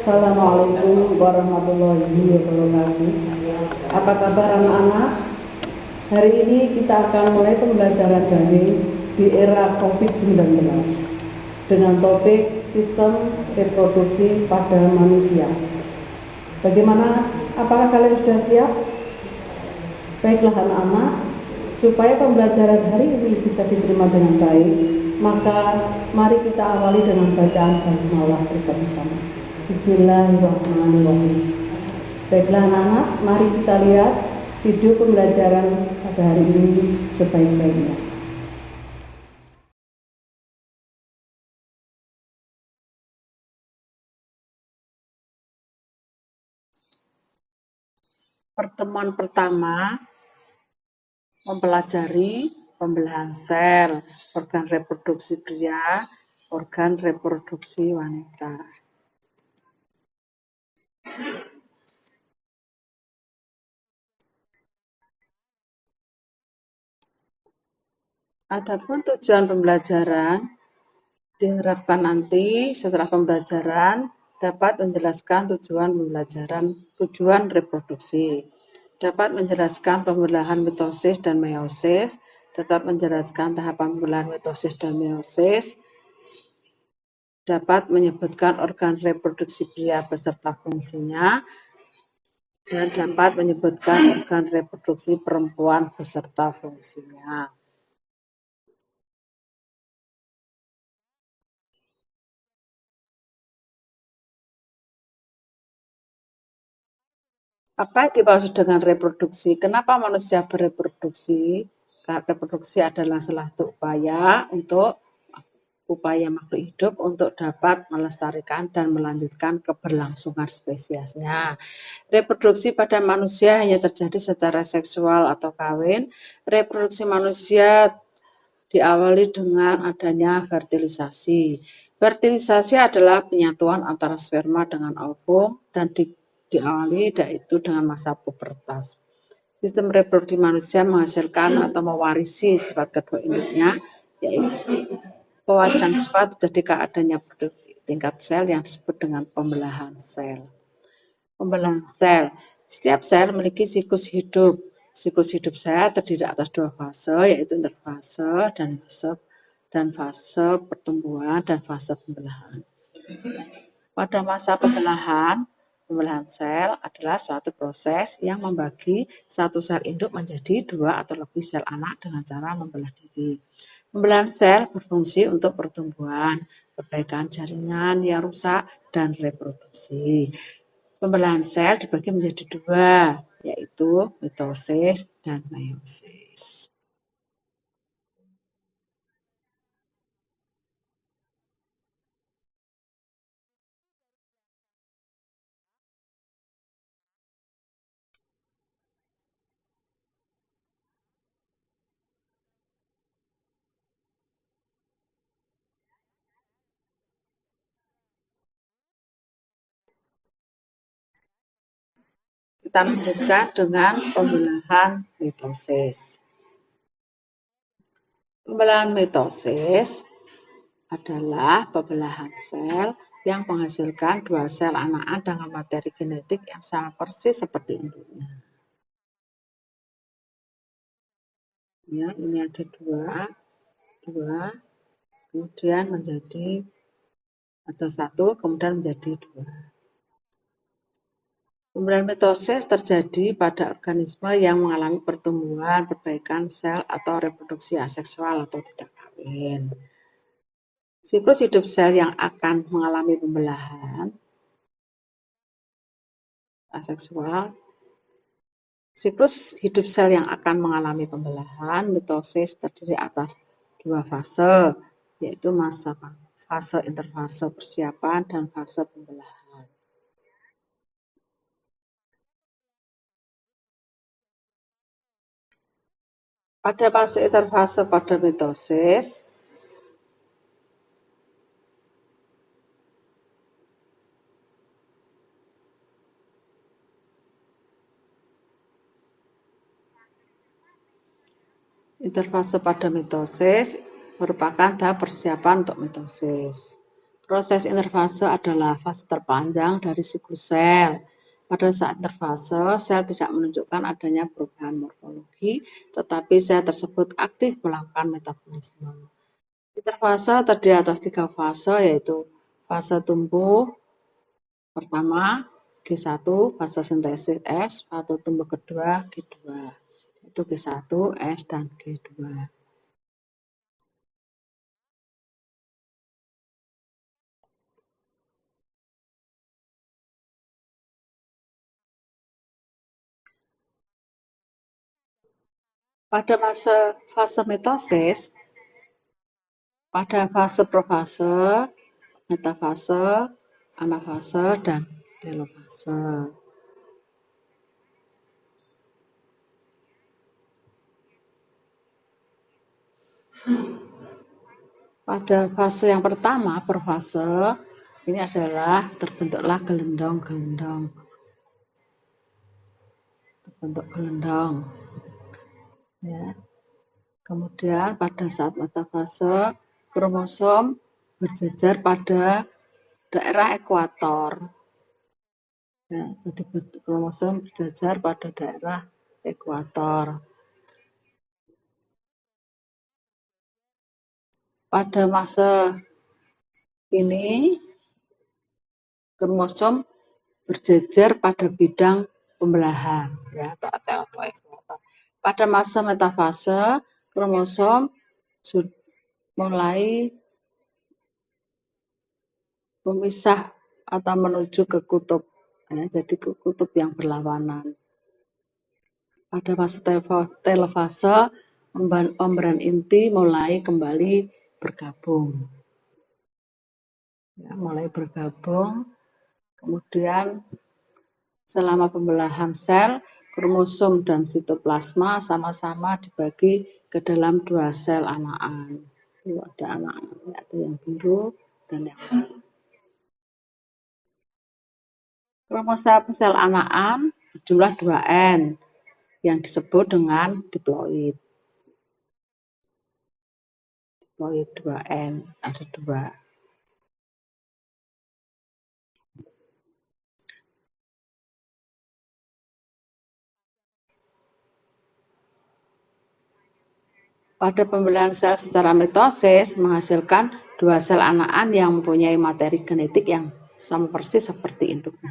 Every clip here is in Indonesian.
Assalamualaikum warahmatullahi wabarakatuh. Apa kabar anak-anak? Hari ini kita akan mulai pembelajaran daring di era COVID-19 dengan topik sistem reproduksi pada manusia. Bagaimana? Apakah kalian sudah siap? Baiklah anak-anak, supaya pembelajaran hari ini bisa diterima dengan baik, maka mari kita awali dengan bacaan basmalah bersama-sama. Bismillahirrahmanirrahim. Baiklah anak-anak, mari kita lihat video pembelajaran pada hari ini sebaik-baiknya. Pertemuan pertama mempelajari pembelahan sel, organ reproduksi pria, organ reproduksi wanita. Adapun tujuan pembelajaran, diharapkan nanti setelah pembelajaran dapat menjelaskan tujuan reproduksi, dapat menjelaskan pembelahan mitosis dan meiosis, dapat menjelaskan tahapan pembelahan mitosis dan meiosis, dapat menyebutkan organ reproduksi pria beserta fungsinya, dan dapat menyebutkan organ reproduksi perempuan beserta fungsinya. Apa yang dimaksud dengan reproduksi? Kenapa manusia bereproduksi? Karena reproduksi adalah salah satu upaya makhluk hidup untuk dapat melestarikan dan melanjutkan keberlangsungan spesiesnya. Reproduksi pada manusia hanya terjadi secara seksual atau kawin. Reproduksi manusia diawali dengan adanya fertilisasi. Fertilisasi adalah penyatuan antara sperma dengan ovum dan diawali yaitu dengan masa pubertas. Sistem reproduksi manusia menghasilkan atau mewarisi sifat kedua induknya, yaitu pewarisan sifat ketika adanya tingkat sel yang disebut dengan pembelahan sel. Pembelahan sel. Setiap sel memiliki siklus hidup. Siklus hidup sel terdiri atas dua fase, yaitu interfase dan fase pertumbuhan dan fase pembelahan. Pada masa pembelahan sel adalah suatu proses yang membagi satu sel induk menjadi dua atau lebih sel anak dengan cara membelah diri. Pembelahan sel berfungsi untuk pertumbuhan, perbaikan jaringan yang rusak, dan reproduksi. Pembelahan sel dibagi menjadi dua, yaitu mitosis dan meiosis. Kita lanjutkan dengan pembelahan mitosis. Pembelahan mitosis adalah pembelahan sel yang menghasilkan dua sel anakan dengan materi genetik yang sama persis seperti induknya. Ya, ini ada dua, kemudian menjadi ada satu, kemudian menjadi dua. Pembelahan mitosis terjadi pada organisme yang mengalami pertumbuhan, perbaikan sel, atau reproduksi aseksual atau tidak kawin. Siklus hidup sel yang akan mengalami pembelahan aseksual. Siklus hidup sel yang akan mengalami pembelahan mitosis terdiri atas dua fase, yaitu fase interfase persiapan dan fase pembelahan. Pada fase interfase pada mitosis, interfase pada mitosis merupakan tahap persiapan untuk mitosis. Proses interfase adalah fase terpanjang dari siklus sel. Pada saat interfase, sel tidak menunjukkan adanya perubahan morfologi, tetapi sel tersebut aktif melakukan metabolisme. Interfase terdiri atas 3 fase, yaitu fase tumbuh pertama G1, fase sintesis S, fase tumbuh kedua G2, yaitu G1, S, dan G2. Pada fase mitosis, pada fase profase, metafase, anafase, dan telofase. Pada fase yang pertama, profase, ini adalah terbentuklah gelendong-gelendong. Terbentuk gelendong. Ya. Kemudian pada saat metafase, kromosom berjejer pada daerah ekuator. Ya, jadi kromosom berjejer pada daerah ekuator. Pada masa ini, kromosom berjejer pada bidang pembelahan, ya, atau ekuator. Pada masa metafase, kromosom mulai memisah atau menuju ke kutub, ya, jadi ke kutub yang berlawanan. Pada masa telofase, membran inti mulai kembali bergabung. Ya, mulai bergabung, kemudian selama pembelahan sel, kromosom dan sitoplasma sama-sama dibagi ke dalam 2 sel anakan. Itu ada anakan, ada yang biru dan yang merah. Kromosom sel anakan berjumlah 2N yang disebut dengan diploid. Diploid 2N, ada 2. Pada pembelahan sel secara mitosis menghasilkan 2 sel anakan yang mempunyai materi genetik yang sama persis seperti induknya.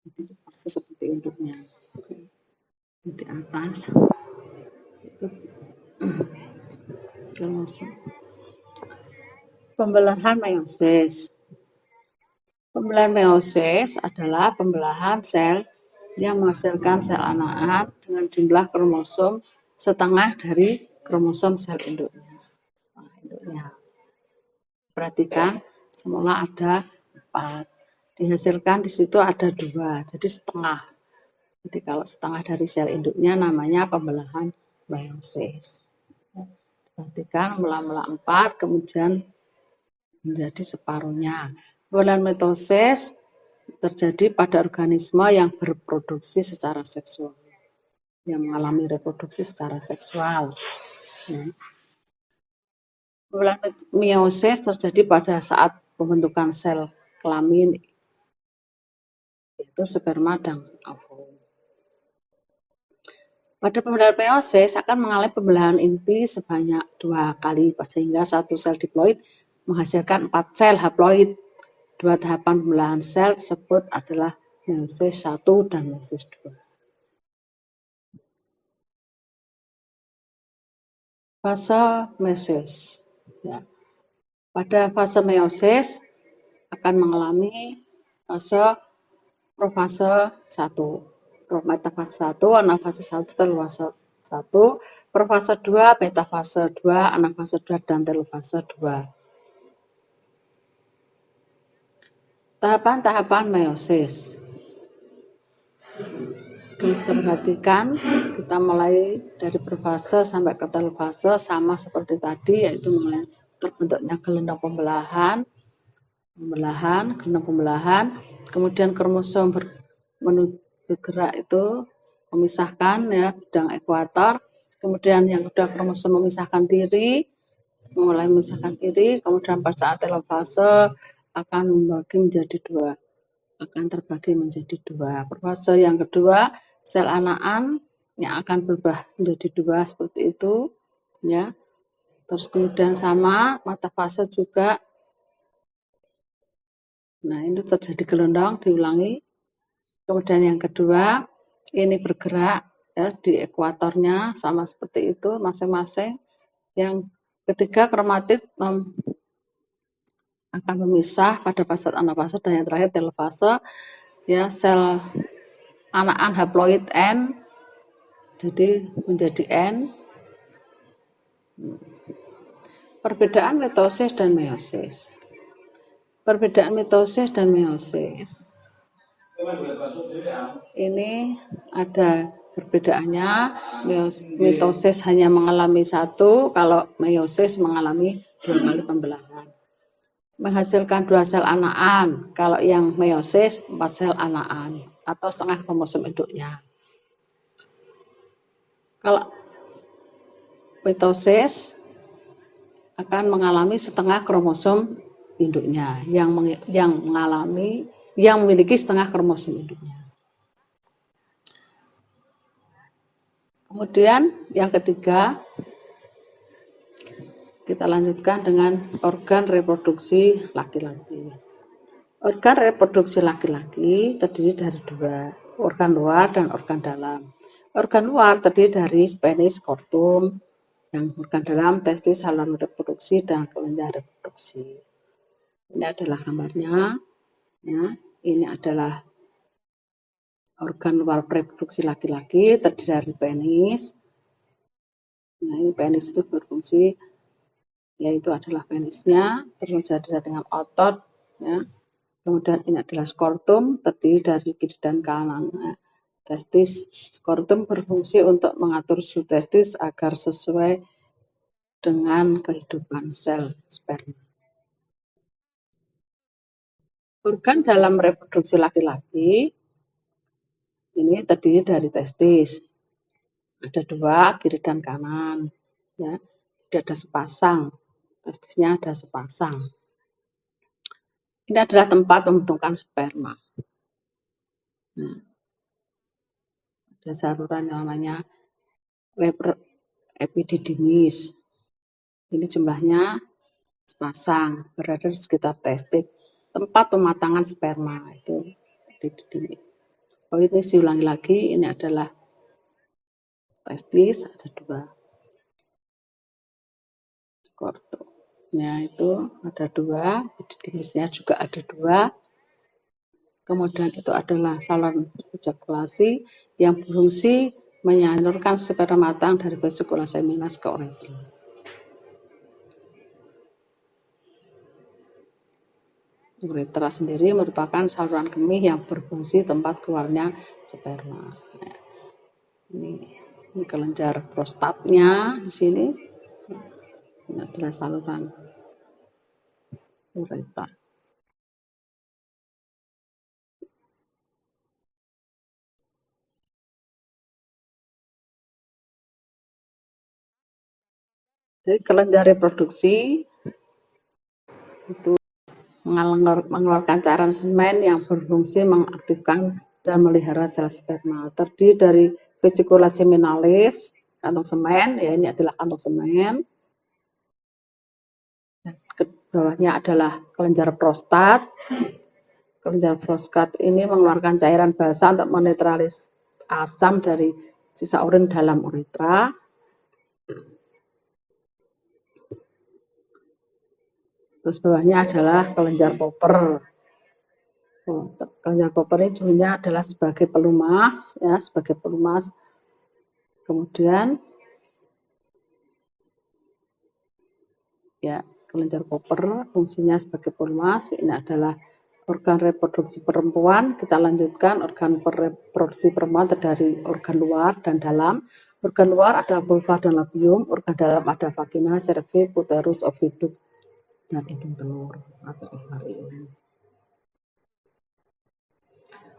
Jadi persis seperti induknya. Di atas itu pembelahan meiosis. Pembelahan meiosis adalah pembelahan sel yang menghasilkan sel anakan dengan jumlah kromosom setengah dari kromosom sel induknya. Perhatikan, semula ada 4. Dihasilkan di situ ada 2, jadi setengah. Jadi kalau setengah dari sel induknya namanya pembelahan meiosis. Perhatikan mula-mula 4, kemudian menjadi separuhnya. Pembelahan mitosis terjadi pada organisme yang berproduksi secara seksual, yang mengalami reproduksi secara seksual. Pembelahan meiosis terjadi pada saat pembentukan sel kelamin, yaitu sperma dan ovum. Pada pembelahan meiosis akan mengalami pembelahan inti sebanyak 2 kali, sehingga satu sel diploid menghasilkan 4 sel haploid. 2 tahapan pembelahan sel tersebut adalah meiosis 1 dan meiosis 2. Fase meiosis. Ya. Pada fase meiosis akan mengalami fase profase 1. Metafase 1, anafase 1, telofase 1, profase 2, metafase 2, anafase 2, dan telofase 2. Tahapan-tahapan meiosis. Kita perhatikan, kita mulai dari profase sampai ke telofase sama seperti tadi, yaitu mulai terbentuknya gelendong pembelahan, kemudian kromosom bergerak itu memisahkan, ya, bidang ekuator, kemudian yang kedua kromosom memisahkan diri, mulai memisahkan diri, kemudian pada saat telofase akan terbagi menjadi dua. Fase yang kedua, sel anakan yang akan berubah menjadi dua seperti itu, ya. Terus kemudian sama mata fase juga. Nah, ini terjadi gelombang, diulangi. Kemudian yang kedua, ini bergerak ya di ekuatornya sama seperti itu masing-masing. Yang ketiga, kromatid akan memisah pada fase anafase, dan yang terakhir telofase, ya, sel anakan haploid N jadi menjadi N. Perbedaan mitosis dan meiosis. Perbedaan mitosis dan meiosis. Ini ada perbedaannya. Mitosis hanya mengalami satu, kalau meiosis mengalami 2 kali pembelahan. Menghasilkan 2 sel anakan, kalau yang meiosis 4 sel anakan atau setengah kromosom induknya. Kalau mitosis akan mengalami setengah kromosom induknya, yang memiliki setengah kromosom induknya. Kemudian yang ketiga, kita lanjutkan dengan organ reproduksi laki-laki. Organ reproduksi laki-laki terdiri dari 2, organ luar dan organ dalam. Organ luar terdiri dari penis, skortum, yang organ dalam testis, saluran reproduksi, dan kelenjar reproduksi. Ini adalah gambarnya, ya. Ini adalah organ luar reproduksi laki-laki terdiri dari penis. Nah, ini penis itu berfungsi, yaitu adalah penisnya, terjadi dengan otot, ya. Kemudian ini adalah skortum, terdiri dari kiri dan kanan. Nah, testis, skortum berfungsi untuk mengatur suhu testis agar sesuai dengan kehidupan sel sperma. Organ dalam reproduksi laki-laki ini terdiri dari testis. Ada 2, kiri dan kanan. Ya, tidak ada sepasang. Testisnya ada sepasang. Ini adalah tempat pembentukan sperma. Nah, ada saluran yang namanya epididymis. Ini jumlahnya sepasang, berada di sekitar testis. Tempat pematangan sperma itu epididymis. Oh, ini diulangi lagi, ini adalah testis, ada 2. Skortumnya itu ada 2, epididymisnya juga ada 2. Kemudian itu adalah saluran ejakulasi yang berfungsi menyalurkan sperma matang dari vesicula seminis ke uretra. Uretra sendiri merupakan saluran kemih yang berfungsi tempat keluarnya sperma. Nah, ini kelenjar prostatnya di sini. Ini adalah saluran uretra. Jadi kelenjar reproduksi itu mengeluarkan cairan semen yang berfungsi mengaktifkan dan melihara sel sperma. Terdiri dari vesicula seminalis, kantong semen, ya, ini adalah kantong semen. Ke bawahnya adalah kelenjar prostat. Kelenjar prostat ini mengeluarkan cairan basah untuk menetralis asam dari sisa urin dalam uretra. Terus bawahnya adalah kelenjar Popper. Kelenjar Popper ini dulunya adalah sebagai pelumas, ya, sebagai pelumas. Kemudian, ya, kelenjar Popper fungsinya sebagai pelumas. Ini adalah organ reproduksi perempuan. Kita lanjutkan, organ reproduksi perempuan terdiri dari organ luar dan dalam. Organ luar ada vulva dan labium, organ dalam ada vagina, cervix, uterus, oviduk, dan hidung telur atau ovarium.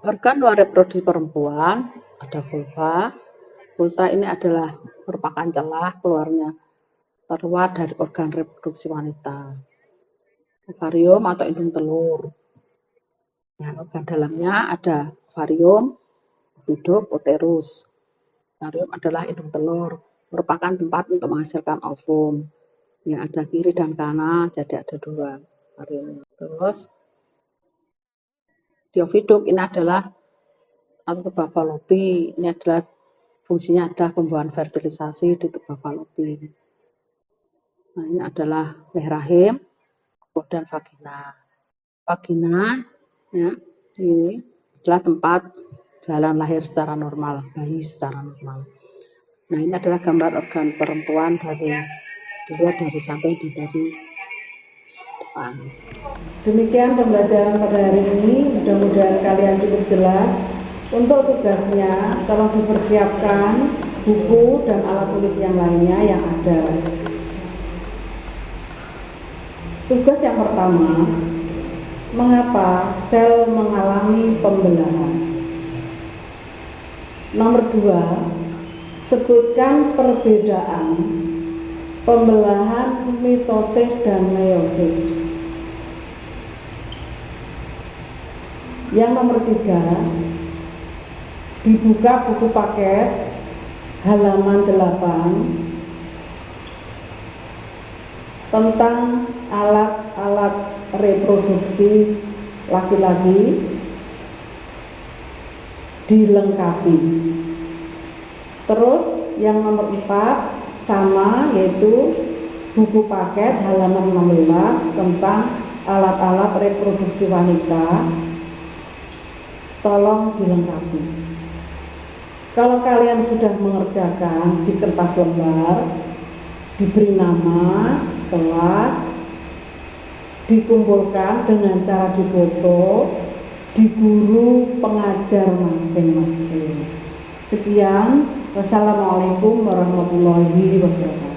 Organ luar reproduksi perempuan ada vulva. Vulva ini adalah merupakan celah keluarnya terluar dari organ reproduksi wanita. Ovarium atau indung telur. Nah, organ dalamnya ada ovarium, oviduk, uterus. Ovarium adalah indung telur, merupakan tempat untuk menghasilkan ovum. Ya, ada kiri dan kanan, jadi ada 2 ovarium. Terus di oviduk ini adalah atau tuba falopi, ini adalah fungsinya ada pembuahan fertilisasi di tuba falopi. Nah, ini adalah leh rahim, dan vagina. Vagina, ya, ini adalah tempat jalan lahir secara normal, bayi secara normal. Nah, ini adalah gambar organ perempuan dilihat dari samping dan dari depan. Demikian pembelajaran pada hari ini, mudah-mudahan kalian cukup jelas. Untuk tugasnya, tolong dipersiapkan buku dan alat tulis yang lainnya yang ada. Tugas yang pertama, mengapa sel mengalami pembelahan? Nomor 2, sebutkan perbedaan pembelahan mitosis dan meiosis. Yang nomor 3, dibuka buku paket halaman 8 tentang alat-alat reproduksi laki-laki, dilengkapi. Terus yang nomor 4 sama, yaitu buku paket halaman 16 tentang alat-alat reproduksi wanita, tolong dilengkapi. Kalau kalian sudah mengerjakan di kertas lembar, diberi nama, kelas, dikumpulkan dengan cara difoto di guru pengajar masing-masing. Sekian, wassalamualaikum warahmatullahi wabarakatuh.